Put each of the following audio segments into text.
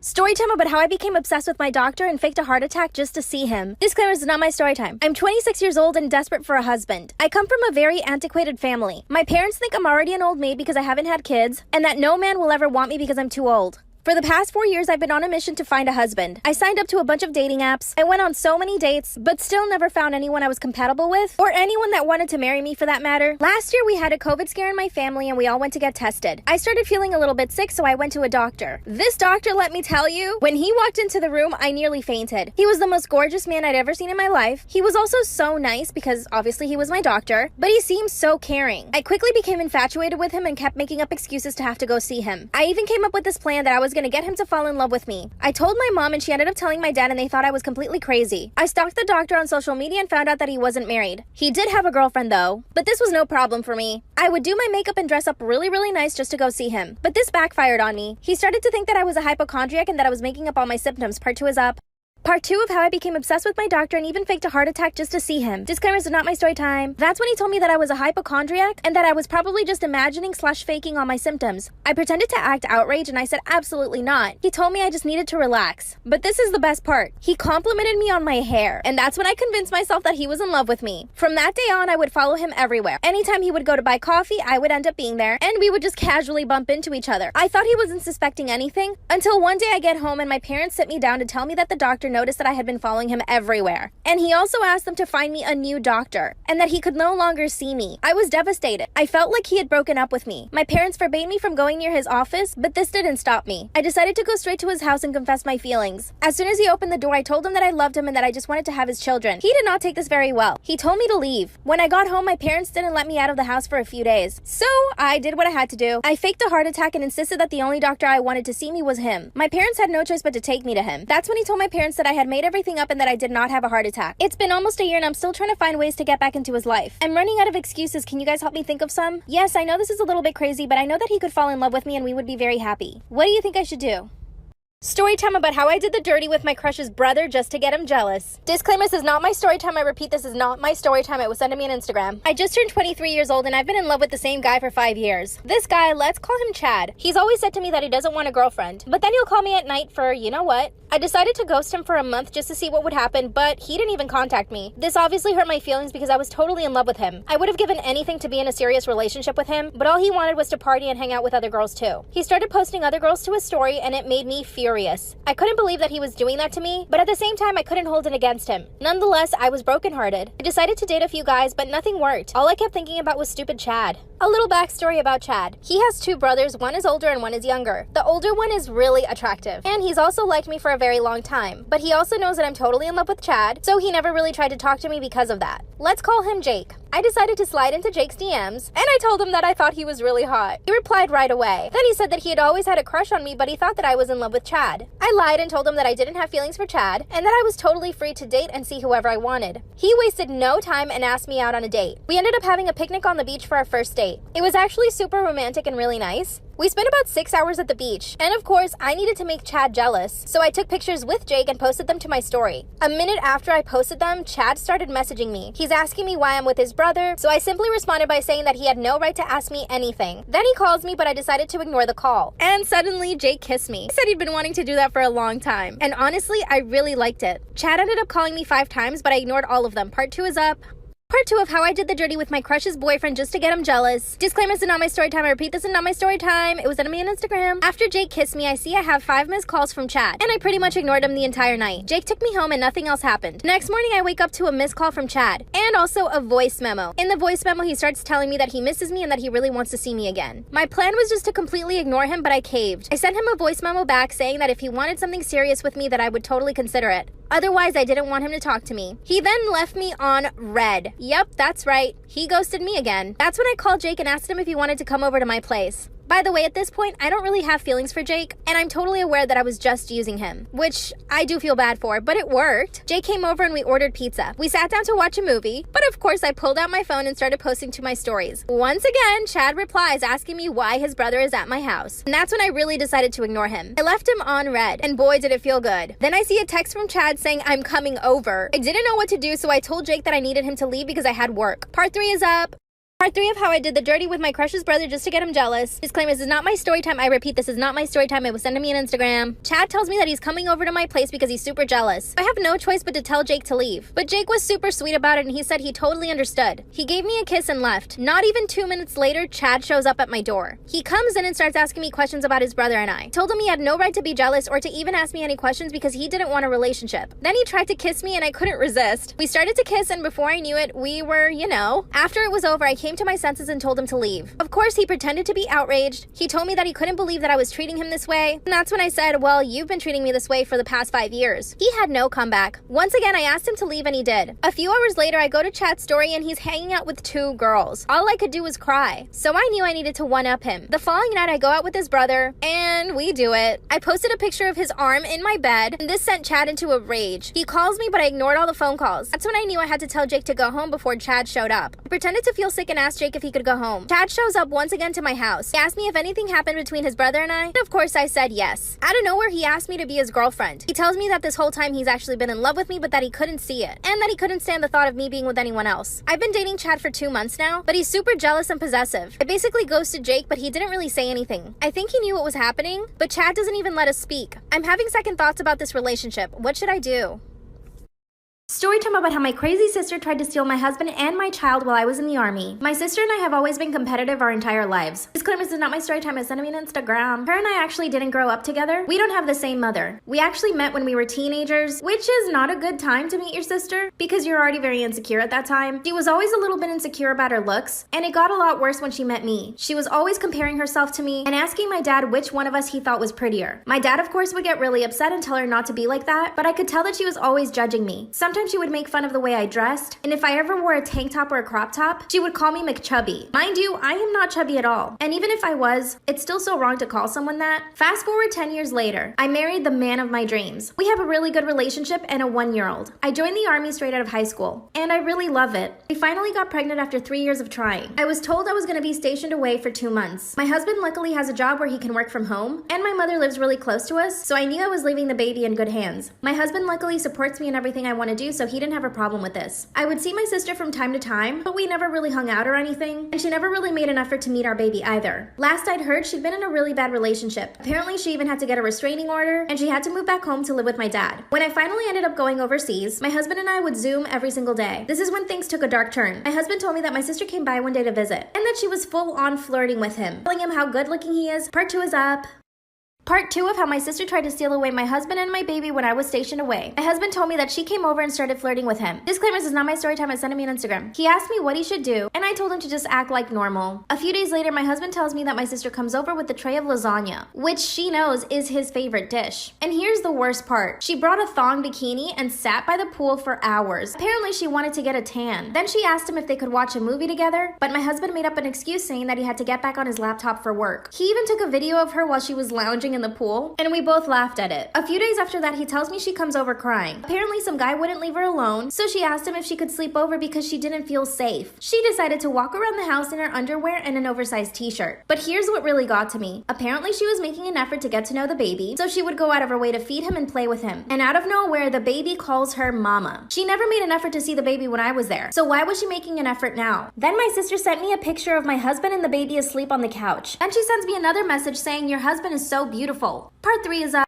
Story time about how I became obsessed with my doctor and faked a heart attack just to see him. Disclaimer, this is not my story time. I'm 26 years old and desperate for a husband. I come from a very antiquated family. My parents think I'm already an old maid because I haven't had kids, and that no man will ever want me because I'm too old. For the past 4 years, I've been on a mission to find a husband. I signed up to a bunch of dating apps. I went on so many dates, but still never found anyone I was compatible with, or anyone that wanted to marry me for that matter. Last year, we had a COVID scare in my family and we all went to get tested. I started feeling a little bit sick, so I went to a doctor. This doctor, let me tell you, when he walked into the room, I nearly fainted. He was the most gorgeous man I'd ever seen in my life. He was also so nice because obviously he was my doctor, but he seemed so caring. I quickly became infatuated with him and kept making up excuses to have to go see him. I even came up with this plan that I was going to get him to fall in love with me. I told my mom and she ended up telling my dad and they thought I was completely crazy. I stalked the doctor on social media and found out that he wasn't married. He did have a girlfriend though, but this was no problem for me. I would do my makeup and dress up really nice just to go see him. But this backfired on me. He started to think that I was a hypochondriac and that I was making up all my symptoms. Part 2 is up. Part 2 of how I became obsessed with my doctor and even faked a heart attack just to see him. Disclaimers are not my story time. That's when he told me that I was a hypochondriac and that I was probably just imagining/faking all my symptoms. I pretended to act outraged and I said absolutely not. He told me I just needed to relax. But this is the best part. He complimented me on my hair, and that's when I convinced myself that he was in love with me. From that day on, I would follow him everywhere. Anytime he would go to buy coffee, I would end up being there, and we would just casually bump into each other. I thought he wasn't suspecting anything until one day I get home and my parents sit me down to tell me that the doctor noticed that I had been following him everywhere. And he also asked them to find me a new doctor and that he could no longer see me. I was devastated. I felt like he had broken up with me. My parents forbade me from going near his office, but this didn't stop me. I decided to go straight to his house and confess my feelings. As soon as he opened the door, I told him that I loved him and that I just wanted to have his children. He did not take this very well. He told me to leave. When I got home, my parents didn't let me out of the house for a few days. So I did what I had to do. I faked a heart attack and insisted that the only doctor I wanted to see me was him. My parents had no choice but to take me to him. That's when he told my parents that I had made everything up and that I did not have a heart attack. It's been almost a year and I'm still trying to find ways to get back into his life. I'm running out of excuses. Can you guys help me think of some? Yes, I know this is a little bit crazy, but I know that he could fall in love with me and we would be very happy. What do you think I should do? Story time about how I did the dirty with my crush's brother just to get him jealous. Disclaimer, this is not my story time. I repeat, this is not my story time. It was sent to me on Instagram. I just turned 23 years old and I've been in love with the same guy for 5 years. This guy, let's call him Chad. He's always said to me that he doesn't want a girlfriend, but then he'll call me at night for, you know what? I decided to ghost him for a month just to see what would happen, but he didn't even contact me. This obviously hurt my feelings because I was totally in love with him. I would have given anything to be in a serious relationship with him, but all he wanted was to party and hang out with other girls too. He started posting other girls to his story and it made me furious. I couldn't believe that he was doing that to me, but at the same time, I couldn't hold it against him. Nonetheless, I was brokenhearted. I decided to date a few guys, but nothing worked. All I kept thinking about was stupid Chad. A little backstory about Chad. He has 2 brothers, one is older and one is younger. The older one is really attractive, and he's also liked me for a very long time, but he also knows that I'm totally in love with Chad, so he never really tried to talk to me because of that. Let's call him Jake. I decided to slide into Jake's DMs, and I told him that I thought he was really hot. He replied right away. Then he said that he had always had a crush on me, but he thought that I was in love with Chad. I lied and told him that I didn't have feelings for Chad, and that I was totally free to date and see whoever I wanted. He wasted no time and asked me out on a date. We ended up having a picnic on the beach for our first date. It was actually super romantic and really nice. We spent about 6 hours at the beach, and of course, I needed to make Chad jealous, so I took pictures with Jake and posted them to my story. A minute after I posted them, Chad started messaging me. He's asking me why I'm with his brother, so I simply responded by saying that he had no right to ask me anything. Then he calls me, but I decided to ignore the call. And suddenly, Jake kissed me. He said he'd been wanting to do that for a long time, and honestly, I really liked it. Chad ended up calling me 5 times, but I ignored all of them. Part 2 is up. Part 2 of how I did the dirty with my crush's boyfriend just to get him jealous. Disclaimer, this is not my story time. I repeat, this is not my story time. It was sent to me on Instagram. After Jake kissed me, I see I have 5 missed calls from Chad, and I pretty much ignored him the entire night. Jake took me home and nothing else happened. Next morning, I wake up to a missed call from Chad, and also a voice memo. In the voice memo, he starts telling me that he misses me and that he really wants to see me again. My plan was just to completely ignore him, but I caved. I sent him a voice memo back saying that if he wanted something serious with me, that I would totally consider it. Otherwise, I didn't want him to talk to me. He then left me on red. Yep, that's right. He ghosted me again. That's when I called Jake and asked him if he wanted to come over to my place. By the way, at this point, I don't really have feelings for Jake, and I'm totally aware that I was just using him, which I do feel bad for, but it worked. Jake came over and we ordered pizza. We sat down to watch a movie, but of course I pulled out my phone and started posting to my stories. Once again, Chad replies asking me why his brother is at my house, and that's when I really decided to ignore him. I left him on red, and boy did it feel good. Then I see a text from Chad saying I'm coming over. I didn't know what to do, so I told Jake that I needed him to leave because I had work. Part 3 is up. Part 3 of how I did the dirty with my crush's brother just to get him jealous. Disclaimer, this is not my story time. I repeat, this is not my story time. It was sent to me on Instagram. Chad tells me that he's coming over to my place because he's super jealous. I have no choice but to tell Jake to leave. But Jake was super sweet about it and he said he totally understood. He gave me a kiss and left. Not even 2 minutes later, Chad shows up at my door. He comes in and starts asking me questions about his brother and I. Told him he had no right to be jealous or to even ask me any questions because he didn't want a relationship. Then he tried to kiss me and I couldn't resist. We started to kiss and before I knew it, we were, you know. After it was over, I came to my senses and told him to leave. Of course, he pretended to be outraged. He told me that he couldn't believe that I was treating him this way. And that's when I said, well, you've been treating me this way for the past 5 years. He had no comeback. Once again, I asked him to leave and he did. A few hours later, I go to Chad's story and he's hanging out with 2 girls. All I could do was cry. So I knew I needed to one-up him. The following night, I go out with his brother and we do it. I posted a picture of his arm in my bed and this sent Chad into a rage. He calls me, but I ignored all the phone calls. That's when I knew I had to tell Jake to go home before Chad showed up. I pretended to feel sick and asked Jake if he could go home. Chad shows up once again to my house. He asked me if anything happened between his brother and I. And of course I said yes. Out of nowhere, he asked me to be his girlfriend. He tells me that this whole time he's actually been in love with me, but that he couldn't see it. And that he couldn't stand the thought of me being with anyone else. I've been dating Chad for 2 months now, but he's super jealous and possessive. I basically ghosted Jake, but he didn't really say anything. I think he knew what was happening, but Chad doesn't even let us speak. I'm having second thoughts about this relationship. What should I do? Story time about how my crazy sister tried to steal my husband and my child while I was in the army. My sister and I have always been competitive our entire lives. Disclaimer, this is not my story time. I sent me on Instagram. Her and I actually didn't grow up together. We don't have the same mother. We actually met when we were teenagers, which is not a good time to meet your sister because you're already very insecure at that time. She was always a little bit insecure about her looks, and it got a lot worse when she met me. She was always comparing herself to me and asking my dad which one of us he thought was prettier. My dad, of course, would get really upset and tell her not to be like that, but I could tell that she was always judging me. Sometimes she would make fun of the way I dressed, and if I ever wore a tank top or a crop top, she would call me McChubby. Mind you, I am not chubby at all, and even if I was, it's still so wrong to call someone that. Fast forward 10 years later, I married the man of my dreams. We have a really good relationship and a 1-year-old. I joined the army straight out of high school, and I really love it. We finally got pregnant after 3 years of trying. I was told I was going to be stationed away for 2 months. My husband luckily has a job where he can work from home, and my mother lives really close to us, so I knew I was leaving the baby in good hands. My husband luckily supports me in everything I want to do, so he didn't have a problem with this. I would see my sister from time to time, but we never really hung out or anything, and she never really made an effort to meet our baby either. Last I'd heard, she'd been in a really bad relationship. Apparently, she even had to get a restraining order, and she had to move back home to live with my dad. When I finally ended up going overseas, my husband and I would Zoom every single day. This is when things took a dark turn. My husband told me that my sister came by one day to visit, and that she was full on flirting with him, telling him how good looking he is. Part 2 is up. Part 2 of how my sister tried to steal away my husband and my baby when I was stationed away. My husband told me that she came over and started flirting with him. Disclaimer, this is not my story time. I sent me on Instagram. He asked me what he should do, and I told him to just act like normal. A few days later, my husband tells me that my sister comes over with a tray of lasagna, which she knows is his favorite dish. And here's the worst part. She brought a thong bikini and sat by the pool for hours. Apparently, she wanted to get a tan. Then she asked him if they could watch a movie together, but my husband made up an excuse saying that he had to get back on his laptop for work. He even took a video of her while she was lounging in the pool, and we both laughed at it. A few days after that, he tells me she comes over crying. Apparently, some guy wouldn't leave her alone, so she asked him if she could sleep over because she didn't feel safe. She decided to walk around the house in her underwear and an oversized t-shirt. But here's what really got to me. Apparently, she was making an effort to get to know the baby, so she would go out of her way to feed him and play with him. And out of nowhere, the baby calls her mama. She never made an effort to see the baby when I was there, so why was she making an effort now? Then my sister sent me a picture of my husband and the baby asleep on the couch. And she sends me another message saying, "Your husband is so beautiful." Part 3 is up.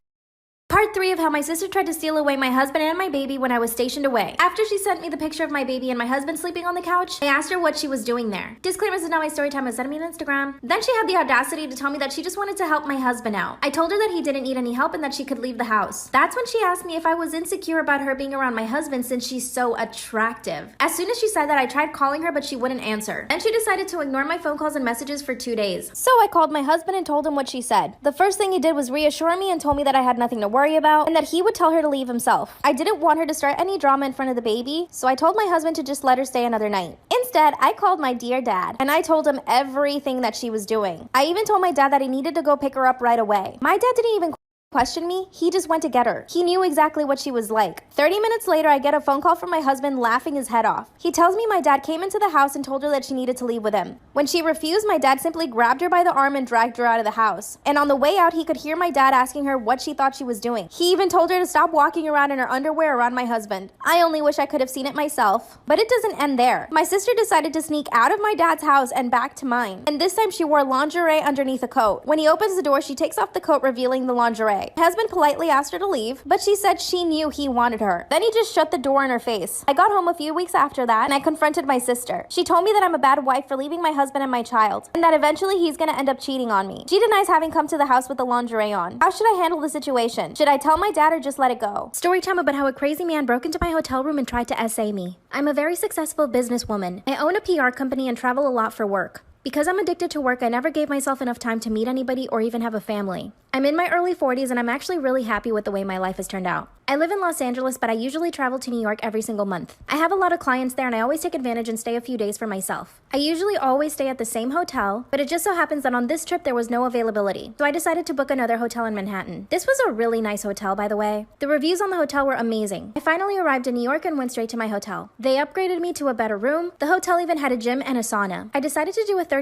Part 3 of how my sister tried to steal away my husband and my baby when I was stationed away. After she sent me the picture of my baby and my husband sleeping on the couch, I asked her what she was doing there. Disclaimer, this is not my story time. I sent me on Instagram. Then she had the audacity to tell me that she just wanted to help my husband out. I told her that he didn't need any help and that she could leave the house. That's when she asked me if I was insecure about her being around my husband since she's so attractive. As soon as she said that, I tried calling her, but she wouldn't answer. Then she decided to ignore my phone calls and messages for 2 days. So I called my husband and told him what she said. The first thing he did was reassure me and told me that I had nothing to worry about and that he would tell her to leave himself. I didn't want her to start any drama in front of the baby, so I told my husband to just let her stay another night. Instead, I called my dear dad, and I told him everything that she was doing. I even told my dad that he needed to go pick her up right away. My dad didn't even question me, he just went to get her. He knew exactly what she was like. 30 minutes later, I get a phone call from my husband laughing his head off. He tells me my dad came into the house and told her that she needed to leave with him. When she refused, my dad simply grabbed her by the arm and dragged her out of the house. And on the way out, he could hear my dad asking her what she thought she was doing. He even told her to stop walking around in her underwear around my husband. I only wish I could have seen it myself. But it doesn't end there. My sister decided to sneak out of my dad's house and back to mine. And this time she wore lingerie underneath a coat. When he opens the door, she takes off the coat, revealing the lingerie. My husband politely asked her to leave, but she said she knew he wanted her. Then he just shut the door in her face. I got home a few weeks after that, and I confronted my sister. She told me that I'm a bad wife for leaving my husband and my child, and that eventually he's gonna end up cheating on me. She denies having come to the house with the lingerie on. How should I handle the situation? Should I tell my dad or just let it go? Story time about how a crazy man broke into my hotel room and tried to essay me. I'm a very successful businesswoman. I own a PR company and travel a lot for work. Because I'm addicted to work, I never gave myself enough time to meet anybody or even have a family. I'm in my early 40s and I'm actually really happy with the way my life has turned out. I live in Los Angeles, but I usually travel to New York every single month. I have a lot of clients there and I always take advantage and stay a few days for myself. I usually always stay at the same hotel, but it just so happens that on this trip there was no availability, so I decided to book another hotel in Manhattan. This was a really nice hotel, by the way. The reviews on the hotel were amazing. I finally arrived in New York and went straight to my hotel. They upgraded me to a better room. The hotel even had a gym and a sauna. I decided to do a 30